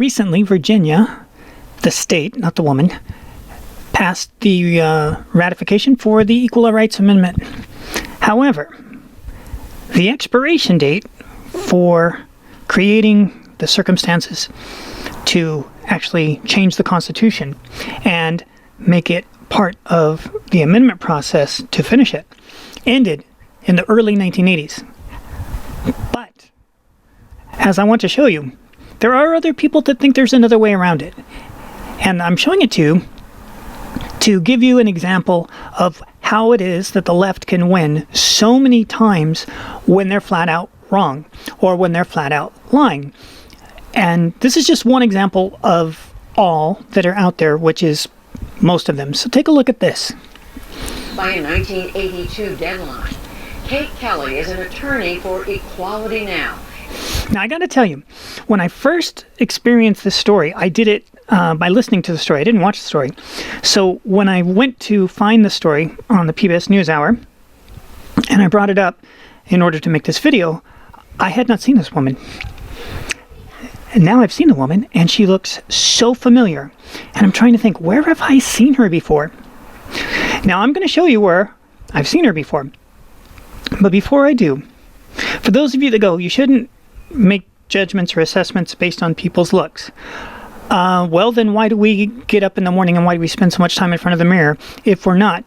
Recently, Virginia, the state, not the woman, passed the ratification for the Equal Rights Amendment. However, the expiration date for creating the circumstances to actually change the Constitution and make it part of the amendment process to finish it ended in the early 1980s. But, as I want to show you, there are other people that think there's another way around it. And I'm showing it to give you an example of how it is that the left can win so many times when they're flat out wrong or when they're flat out lying. And this is just one example of all that are out there, which is most of them. So take a look at this. By a 1982 deadline, Kate Kelly is an attorney for Equality Now. Now, I got to tell you, when I first experienced this story, I did it by listening to the story. I didn't watch the story. So when I went to find the story on the PBS NewsHour, and I brought it up in order to make this video, I had not seen this woman. And now I've seen the woman, and she looks so familiar. And I'm trying to think, where have I seen her before? Now, I'm going to show you where I've seen her before. But before I do, for those of you that go, you shouldn't make judgments or assessments based on people's looks. Well, then why do we get up in the morning and why do we spend so much time in front of the mirror if we're not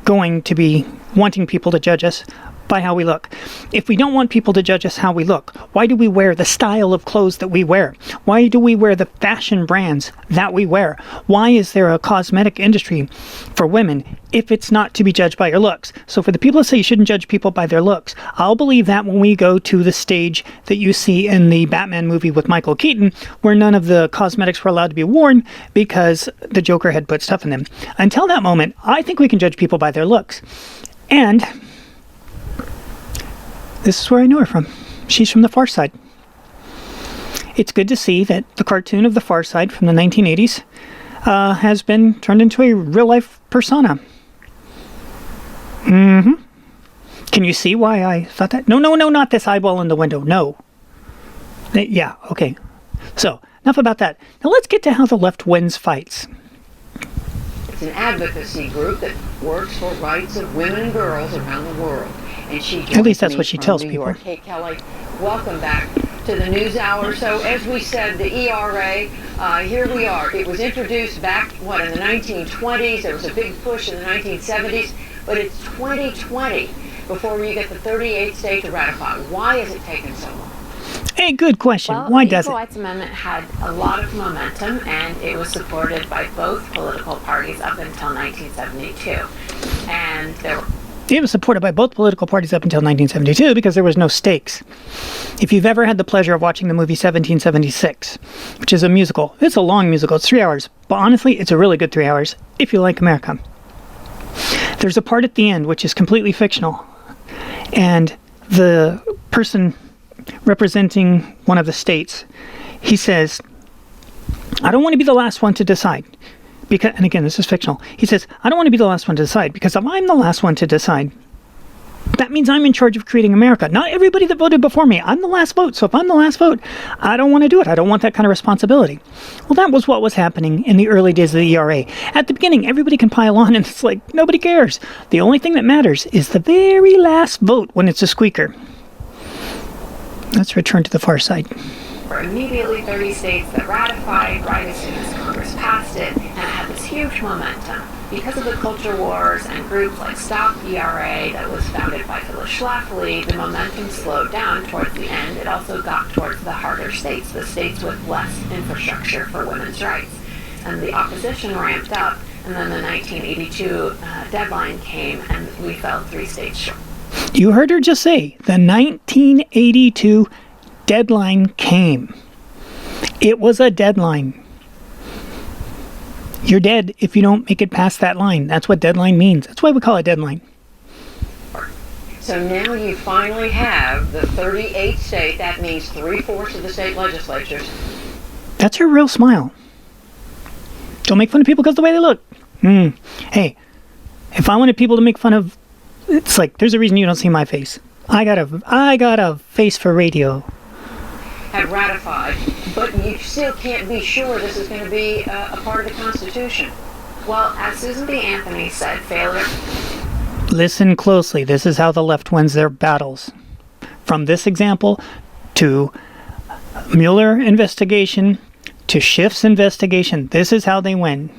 going to be wanting people to judge us by how we look? If we don't want people to judge us how we look, why do we wear the style of clothes that we wear? Why do we wear the fashion brands that we wear? Why is there a cosmetic industry for women if it's not to be judged by your looks? So for the people that say you shouldn't judge people by their looks, I'll believe that when we go to the stage that you see in the Batman movie with Michael Keaton, where none of the cosmetics were allowed to be worn because the Joker had put stuff in them. Until that moment, I think we can judge people by their looks. And this is where I know her from. She's from The Far Side. It's good to see that the cartoon of The Far Side from the 1980s has been turned into a real-life persona. Mm-hmm. Can you see why I thought that? No, not this eyeball in the window. No. Yeah, okay. So, enough about that. Now let's get to how the left wins fights. It's an advocacy group that works for rights of women and girls around the world. And she at least that's what she tells people. Kate Kelly, welcome back to the NewsHour. So as we said, the ERA, here we are. It was introduced back, in the 1920s. There was a big push in the 1970s. But it's 2020 before you get the 38th state to ratify. Why has it taken so long? Hey, good question. Well, why does it? The Equal Rights Amendment had a lot of momentum, and it was supported by both political parties up until 1972. And it was supported by both political parties up until 1972 because there was no stakes. If you've ever had the pleasure of watching the movie 1776, which is a musical, it's a long musical, it's 3 hours, but honestly, it's a really good 3 hours if you like America. There's a part at the end which is completely fictional, and the person representing one of the states, he says, I don't want to be the last one to decide. Because, and again, this is fictional. He says, I don't want to be the last one to decide, because if I'm the last one to decide, that means I'm in charge of creating America. Not everybody that voted before me. I'm the last vote. So if I'm the last vote, I don't want to do it. I don't want that kind of responsibility. Well, that was what was happening in the early days of the ERA. At the beginning, everybody can pile on, and it's like, nobody cares. The only thing that matters is the very last vote when it's a squeaker. Let's return to The Far Side. There were immediately 30 states that ratified right as soon as Congress passed it, and it had this huge momentum. Because of the culture wars and groups like Stop ERA that was founded by Phyllis Schlafly, the momentum slowed down towards the end. It also got towards the harder states, the states with less infrastructure for women's rights. And the opposition ramped up, and then the 1982 deadline came, and we fell 3 states short. You heard her just say, the 1982 deadline came. It was a deadline. You're dead if you don't make it past that line. That's what deadline means. That's why we call it deadline. So now you finally have the 38th state. That means 3/4 of the state legislatures. That's her real smile. Don't make fun of people because of the way they look. Hey, if I wanted people to make fun of, it's like, there's a reason you don't see my face. I got a face for radio. Have ratified but you still can't be sure this is going to be a part of the Constitution. Well, as Susan B. Anthony said, failure... Listen closely. This is how the left wins their battles. From this example to Mueller investigation to Schiff's investigation, this is how they win.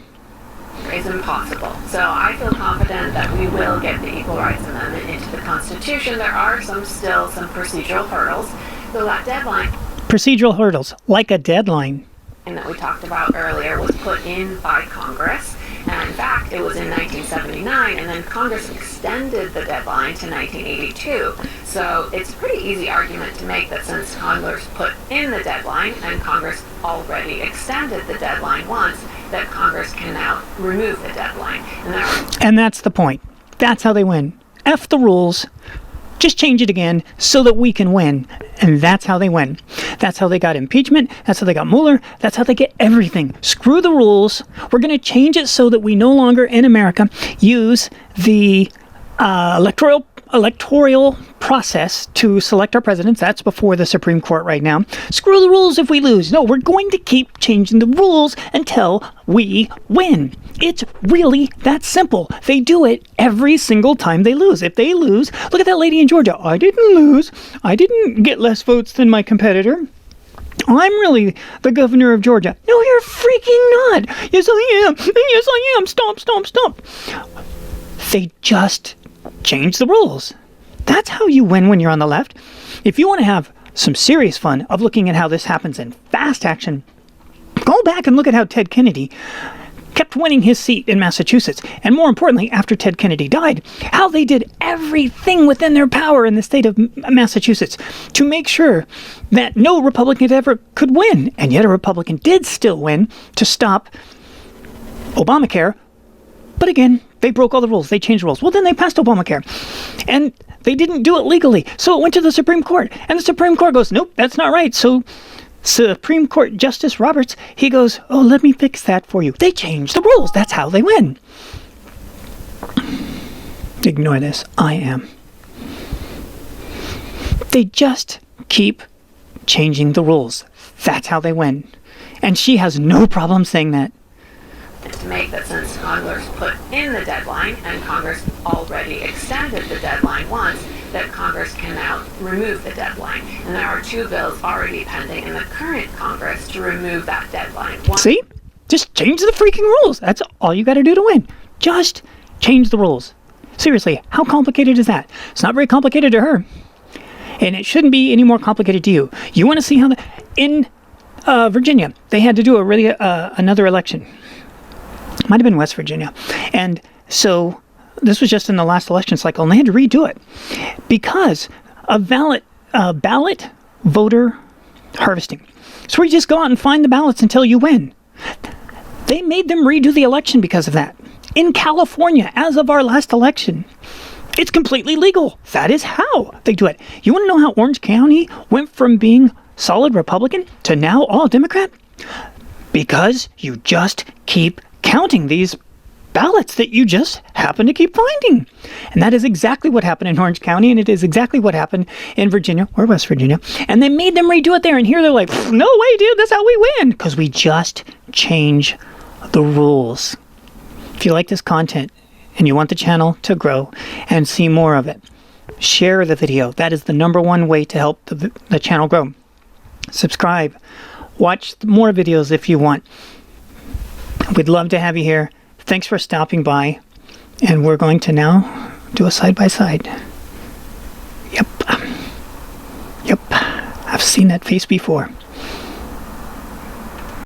is impossible. So I feel confident that we will get the Equal Rights Amendment into the Constitution. There are still some procedural hurdles. So that deadline... Procedural hurdles, like a deadline. ...that we talked about earlier was put in by Congress. And in fact, it was in 1979, and then Congress extended the deadline to 1982. So it's a pretty easy argument to make that since Congress put in the deadline, and Congress already extended the deadline once, that Congress can now remove the deadline. And that's the point. That's how they win. F the rules. Just change it again so that we can win. And that's how they win. That's how they got impeachment. That's how they got Mueller. That's how they get everything. Screw the rules. We're going to change it so that we no longer in America use the electoral process to select our presidents. That's before the Supreme Court right now. Screw the rules if we lose. No, we're going to keep changing the rules until we win. It's really that simple. They do it every single time they lose. If they lose, look at that lady in Georgia. I didn't lose. I didn't get less votes than my competitor. I'm really the governor of Georgia. No, you're freaking not. Yes, I am. Yes, I am. Stomp, stomp, stomp. They just change the rules. That's how you win when you're on the left. If you want to have some serious fun of looking at how this happens in fast action, go back and look at how Ted Kennedy kept winning his seat in Massachusetts. And more importantly, after Ted Kennedy died, how they did everything within their power in the state of Massachusetts to make sure that no Republican ever could win. And yet a Republican did still win to stop Obamacare. But again, they broke all the rules. They changed the rules. Well, then they passed Obamacare. And they didn't do it legally. So it went to the Supreme Court. And the Supreme Court goes, nope, that's not right. So Supreme Court Justice Roberts, he goes, oh, let me fix that for you. They changed the rules. That's how they win. Ignore this. I am. They just keep changing the rules. That's how they win. And she has no problem saying that. To make that since Congress put in the deadline, and Congress already extended the deadline once, that Congress can now remove the deadline. And there are two bills already pending in the current Congress to remove that deadline. See? Just change the freaking rules. That's all you got to do to win. Just change the rules. Seriously, how complicated is that? It's not very complicated to her. And it shouldn't be any more complicated to you. You want to see how in Virginia, they had to do another election. Might have been West Virginia. And so this was just in the last election cycle, and they had to redo it because of ballot voter harvesting. So we just go out and find the ballots until you win. They made them redo the election because of that. In California, as of our last election, it's completely legal. That is how they do it. You want to know how Orange County went from being solid Republican to now all Democrat? Because you just keep counting these ballots that you just happen to keep finding. And that is exactly what happened in Orange County, and it is exactly what happened in Virginia or West Virginia. And they made them redo it there, and here they're like, no way, dude, that's how we win, because we just change the rules. If you like this content and you want the channel to grow and see more of it, share the video. That is the #1 way to help the channel grow. Subscribe. Watch more videos if you want. We'd love to have you here. Thanks for stopping by. And we're going to now do a side-by-side. Yep. I've seen that face before.